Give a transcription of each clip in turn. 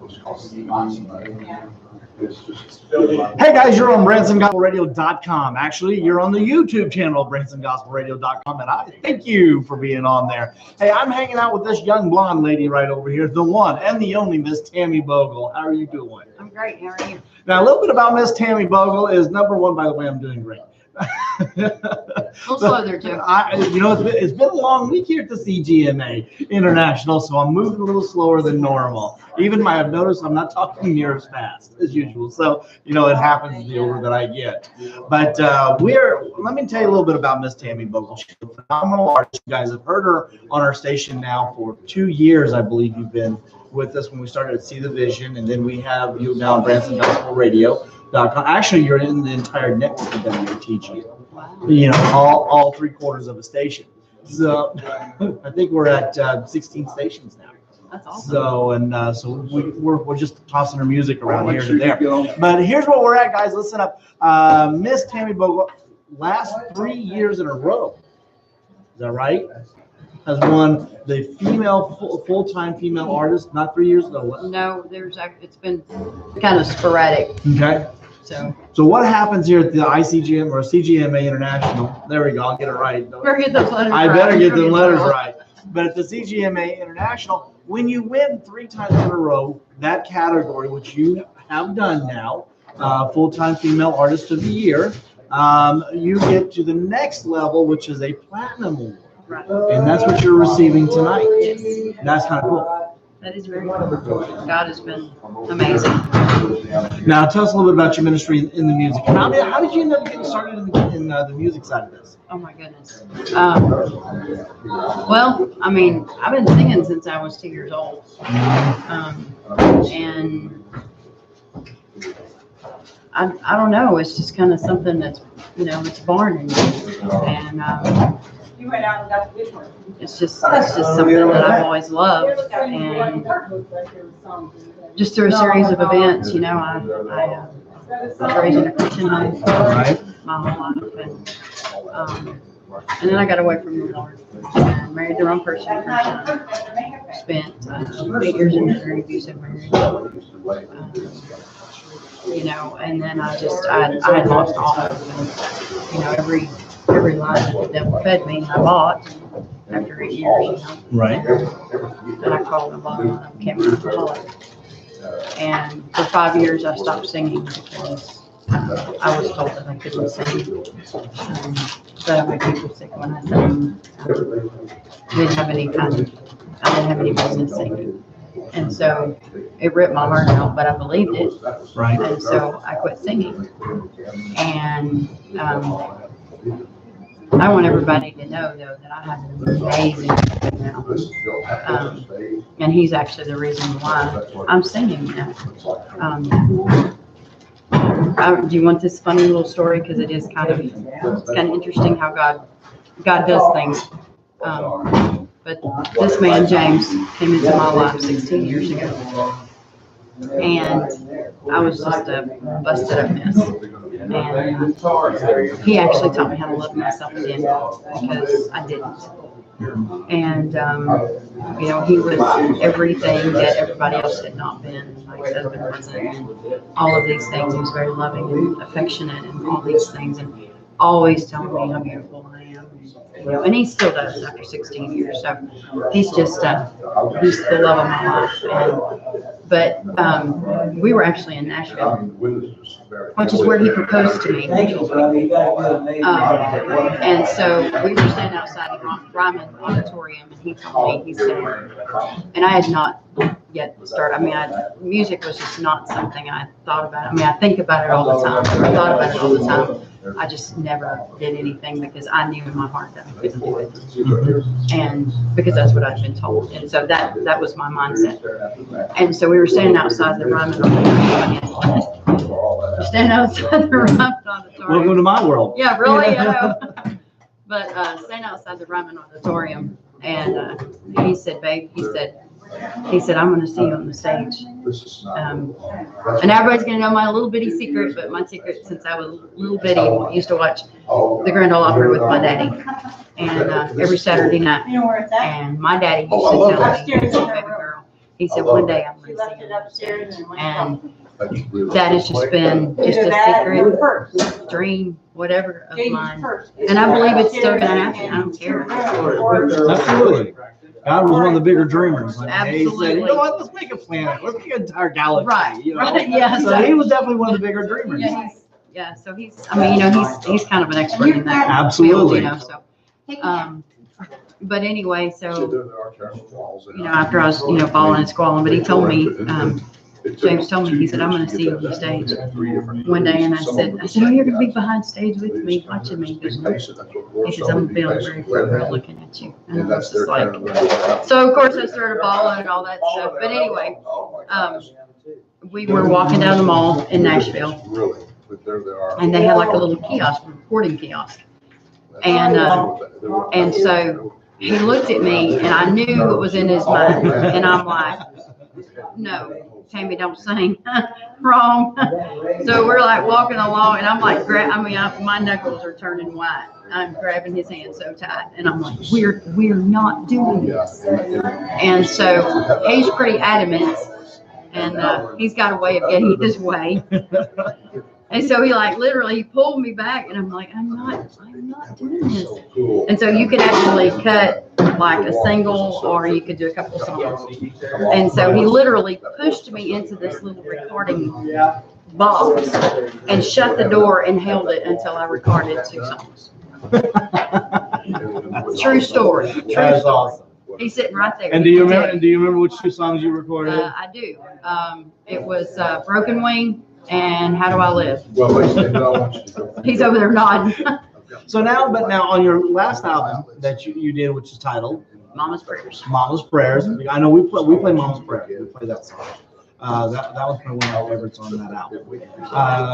Hey guys, you're on BransonGospelRadio.com. Actually, you're on the YouTube channel BransonGospelRadio.com, and I thank you for being on there. Hey, I'm hanging out with this young blonde lady right over here, the one and the only Miss Tammy Bogle. How are you doing? I'm great. How are you? Now, a little bit about Miss Tammy Bogle is number one. By the way, I'm doing great. A little slow there, too. It's been a long week here at the CGMA International, so I'm moving a little slower than normal. Even I've noticed I'm not talking near as fast as usual. So, it happens the older that I get. But let me tell you a little bit about Miss Tammy Bogle. She's a phenomenal artist. You guys have heard her on our station now for 2 years, I believe you've been with us when we started at See the Vision, and then we have you now on BransonGospelRadio.com. Actually, you're in the entire network of WATG. Wow. All 3/4 of a station. So I think we're at 16 stations now. That's awesome. So we're just tossing her music around here and there. But here's where we're at, guys. Listen up. Miss Tammy Bogle, last 3 years in a row. Is that right? Has won the full-time female artist, not 3 years ago. What? No, it's been kind of sporadic. Okay. So what happens here at the ICGM or CGMA International? There we go. I'll get it right. Better get those letters I better get the letters right. But at the CGMA International, when you win 3 times in a row, that category, which you have done now, full-time female artist of the year, you get to the next level, which is a platinum award. Right. And that's what you're receiving tonight. Yes. That's kind of cool. That is very cool. God has been amazing. Now, tell us a little bit about your ministry in the music. How did you end up getting started in the music side of this? Oh, my goodness. Well, I mean, I've been singing since I was 2 years old. And I don't know. It's just kind of something that's, it's born in me. And You went out and got the good one. it's just something that I've always loved. And just through a series of events, I was raised in a Christian home my whole life. And then I got away from the Lord and married the wrong person. Spent 8 years in a very abusive marriage. And then I had lost all hope. And, every lie that the devil fed me, I bought after 8 years. Right. And I called him and became an alcoholic. And for 5 years, I stopped singing because I was told that I couldn't sing. That I made people sick when I sang. I didn't have any business singing. And so it ripped my heart out, but I believed it. Right. And so I quit singing. And I want everybody to know, though, that I have an amazing husband now. And he's actually the reason why I'm singing now. Do you want this funny little story? Because it's kind of interesting how God does things. But this man, James, came into my life 16 years ago. And I was just a busted up mess. And he actually taught me how to love myself again because I didn't. And, he was everything that everybody else had not been. My husband wasn't. And all of these things. He was very loving and affectionate and all these things. And always telling me how beautiful I am. And he still does after 16 years. So he's just, he's the love of my life. But we were actually in Nashville, which is where he proposed to me. And so we were standing outside the Ryman Auditorium, and he told me, he said, and I had not yet started. Music was just not something I thought about. I think about it all the time. I thought about it all the time. I just never did anything because I knew in my heart that I couldn't do it. And because that's what I'd been told. And so that was my mindset. And so we were standing outside the Ryman Auditorium. We're standing outside the Ryman Auditorium. Welcome to my world. Yeah, really, But standing outside the Ryman Auditorium, and he said, babe, he said, I'm going to see you on the stage. And everybody's going to know my little bitty secret, but my secret since I was little bitty, I used to watch the Grand Ole Opry with my daddy. And every Saturday night. And my daddy used to tell me, baby girl, he said, one day I'm going to see you. And that has just been just a secret dream, whatever of mine. And I believe it's still going to happen. I don't care. Absolutely. God was one of the bigger dreamers. Like, hey, he said, Absolutely. you know what, let's make a planet. Let's make an entire galaxy. Right, You know? right, yeah. So he was definitely one of the bigger dreamers. Yeah, so he's, I mean, you know, he's kind of an expert in that. Absolutely. Field, you know, so, but anyway, so, you know, after I was, you know, bawling and squalling, but he told me, James told me, he said, I'm going to see you on stage one day. And I said, oh, you're going to be behind stage with me, watching me. He says, I'm going to be on the very front row looking at you. And I was just like, so of course I started bawling and all that stuff. But anyway, we were walking down the mall in Nashville. And they had like a little kiosk, recording kiosk. And so he looked at me and I knew what was in his mind. And I'm like, no, Tammy, don't sing. Wrong. So we're like walking along and I'm like, my knuckles are turning white. I'm grabbing his hand so tight. And I'm like, we're not doing this. And so he's pretty adamant. And he's got a way of getting his way. And so he like literally pulled me back and I'm like, I'm not doing this. And so you could actually cut like a single or you could do a couple of songs. And so he literally pushed me into this little recording box and shut the door and held it until I recorded 2 songs. True story. That's awesome. He's sitting right there. And do you remember which 2 songs you recorded? I do. It was Broken Wing and How Do I Live? He's over there nodding. So now on your last album that you did, which is titled Mama's Prayers. Mama's Prayers. I know we play Mama's Prayers. We play that song. That was probably one of my favorites on that album.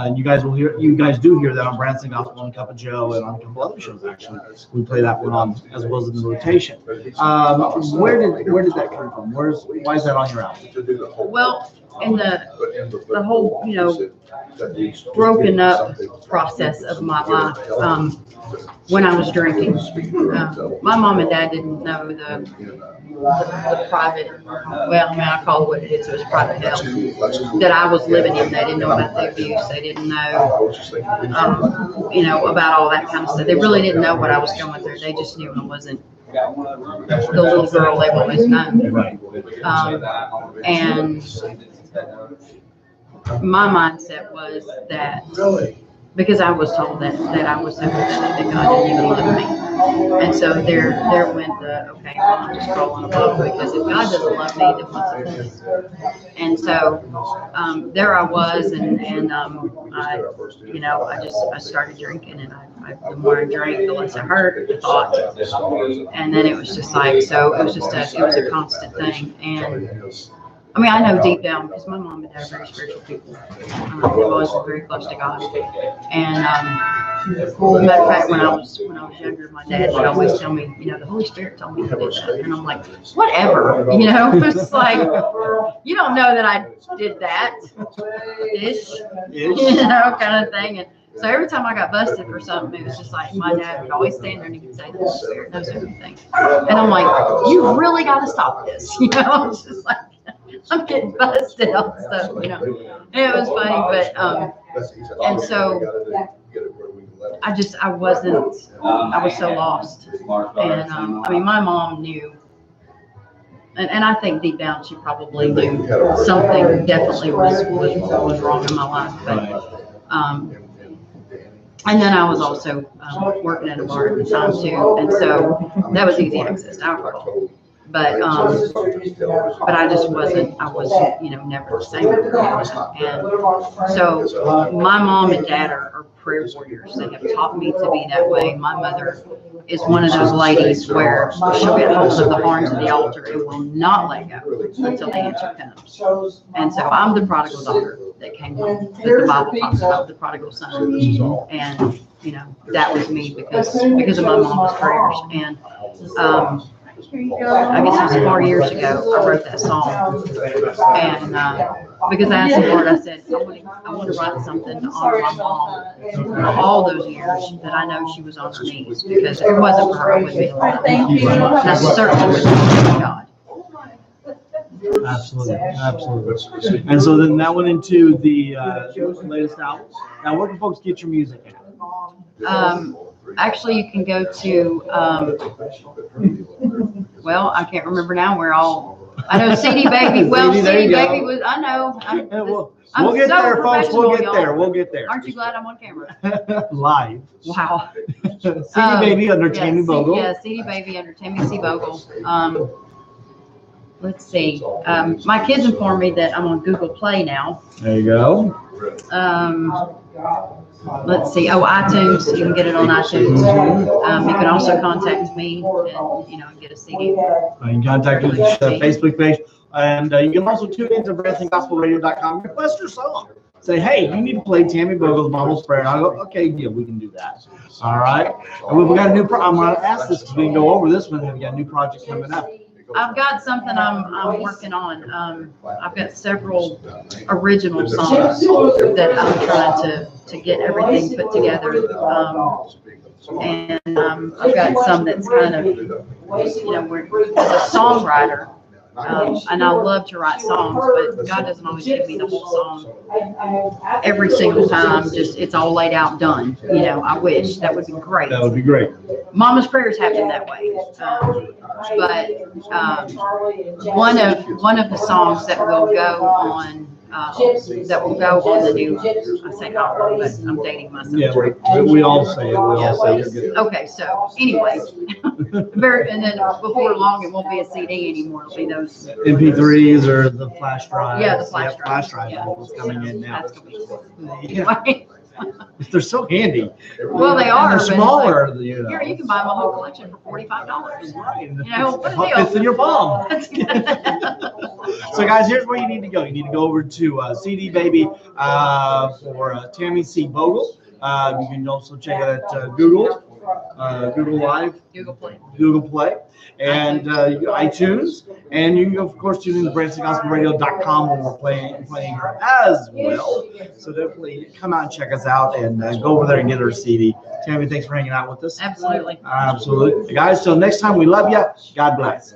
And you guys do hear that on Branson Gospel on Cup of Joe and on a couple other shows actually. We play that one on as well as in the rotation. Where did that come from? Why is that on your album? Well, in the whole, you know, broken up process of my life, when I was drinking, my mom and dad didn't know the private, well, I mean, I call it what it is, it was private hell that I was living in. They didn't know about the abuse. They didn't know, you know, about all that kind of stuff. They really didn't know what I was going through. They just knew I wasn't the little girl they've always known. And my mindset was that because I was told that I was so pathetic that God didn't even love me. And so there went the, okay, well, I'm just crawling above because if God doesn't love me, then what's the point? And so there I was, and I started drinking, and the more I drank, the less I heard the thought. And then it was just like, so it was a constant thing. And I mean, I know deep down because my mom and dad are very spiritual people. They've always been very close to God. And as a matter of fact, when I was younger, my dad would always tell me, you know, the Holy Spirit told me to do that. And I'm like, whatever, you know, it's like, you don't know that I did that, you know, kind of thing. And so every time I got busted for something, it was just like my dad would always stand there and he would say, the Holy Spirit knows everything. And I'm like, you really got to stop this, you know. It's just like, I'm getting busted on stuff, you know. And it was funny, but and so I was so lost. And I mean, my mom knew, and I think deep down she probably knew something definitely was wrong in my life. But and then I was also working at a bar at the time too, and so that was easy access to alcohol. But I just wasn't, you know, never the same. And so my mom and dad are prayer warriors. They have taught me to be that way. My mother is one of those ladies where she'll get hold of the horns of the altar and will not let go until the answer comes. And so I'm the prodigal daughter that came home, that the Bible talks about, the prodigal son. And, you know, that was me because of my mom's prayers. And, I guess it was 4 years ago, I wrote that song. And because I asked the Lord, I said, I want to write something to honor my mom all those years that I know she was on her knees. Because if it wasn't for her, I wouldn't be alive. And I certainly wouldn't be God. Absolutely, absolutely. And so then that went into the latest album. Now, where can folks get your music at? Actually, you can go to, well, I can't remember now. I know CD Baby. Well, CD, there CD you go. Baby was, I know. Yeah, we'll I'm get so there, folks. We'll get professional, there. y'all. We'll get there. Aren't you glad I'm on camera? Live. Wow. CD Baby under Tammy Bogle. Yeah, CD Baby under Tammy C. Bogle. Let's see. My kids informed me that I'm on Google Play now. There you go. Let's see. Oh, iTunes. You can get it on iTunes. You can also contact me and get a CD. You can contact the Facebook page. And you can also tune into BransonGospelRadio.com. Request your song. Say, hey, you need to play Tammy Bogle's Mama's Prayer. And I'll go, okay, yeah, we can do that. All right. And we've got a new I'm going to ask this because we can go over this one. Have you got a new project coming up? I've got something I'm working on. I've got several original songs that I'm trying to get everything put together. And I've got some that's kind of, as a songwriter. And I love to write songs, but God doesn't always give me the whole song every single time. Just it's all laid out, done. I wish that would be great. That would be great. Mama's prayers happen that way. But one of the songs that will go on the new. I say album, but I'm dating myself. Yeah, we all say it. We all say you're good. Okay, so anyway, and then before long, it won't be a CD anymore. It'll be those MP3s or the flash drives. Yeah, the flash drive. Flash drives Yeah. is coming in now. That's gonna be cool. Yeah. Anyway. They're so handy. Well, they are. And but they're it's smaller. like, here, you can buy my whole collection for $45. Right. What a It deal. fits in your palm. So, guys, here's where you need to go. You need to go over to CD Baby for Tammy C. Bogle. You can also check it at Google Live, Google Play. and iTunes. And you can, of course, tune in to BransonGospelRadio.com where we're playing her as well. So definitely come out and check us out and go over there and get her CD. Tammy, thanks for hanging out with us. Absolutely. Absolutely. Guys, till next time, we love you. God bless.